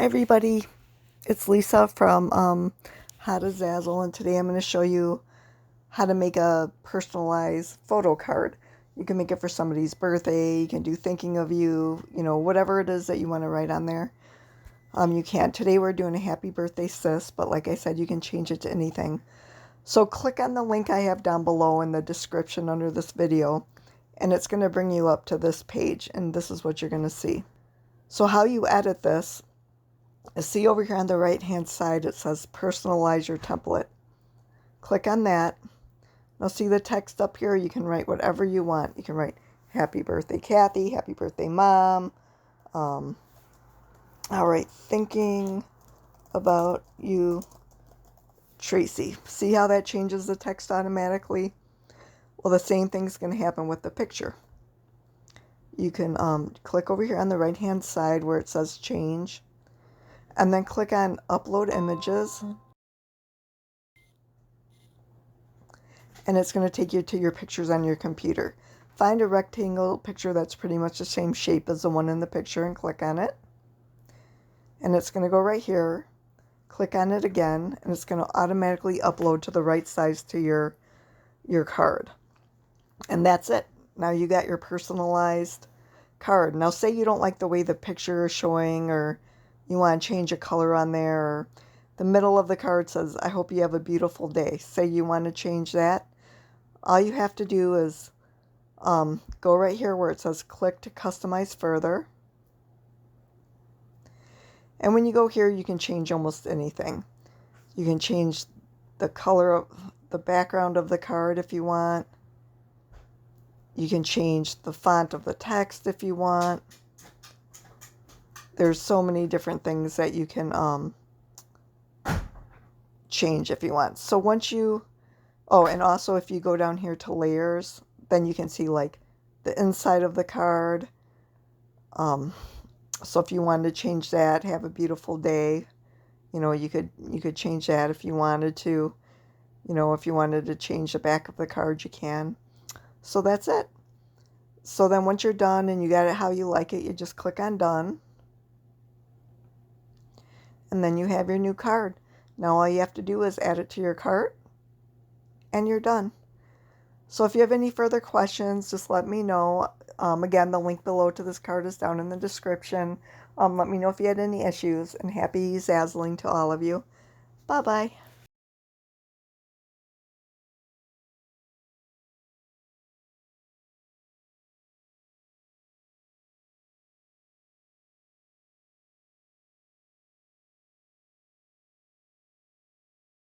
everybody, it's Lisa from How to Zazzle, and today I'm going to show you how to make a personalized photo card. You can make it for somebody's birthday, you can do thinking of you, whatever it is that you want to write on there. You can. Today we're doing a happy birthday sis, but like I said, you can change it to anything. So click on the link I have down below in the description under this video, and it's going to bring you up to this page, and this is what you're going to see. So how you edit this, see over here on the right hand side it says personalize your template. Click on that. Now see the text up here, you can write whatever you want. You can write happy birthday Kathy, happy birthday mom, alright, thinking about you Tracy. See how that changes the text automatically? Well, the same thing's going to happen with the picture. You can click over here on the right hand side where it says change, and then click on upload images, and it's going to take you to your pictures on your computer. Find a rectangle picture that's pretty much the same shape as the one in the picture and click on it, and it's going to go right here. Click on it again, and it's going to automatically upload to the right size to your card. And that's it. Now you got your personalized card. Now say you don't like the way the picture is showing, or you want to change a color on there, or the middle of the card says, I hope you have a beautiful day. Say you want to change that. All you have to do is go right here where it says click to customize further. And when you go here, you can change almost anything. You can change the color of the background of the card if you want. You can change the font of the text if you want. There's so many different things that you can change if you want. So once you, and also if you go down here to layers, then you can see like the inside of the card. So if you wanted to change that, have a beautiful day, you could change that if you wanted to. If you wanted to change the back of the card, you can. So that's it. So then once you're done and you got it how you like it, you just click on done. And then you have your new card. Now all you have to do is add it to your cart, and you're done. So if you have any further questions, just let me know. Again, the link below to this card is down in the description. Let me know if you had any issues, and happy Zazzling to all of you. Bye-bye.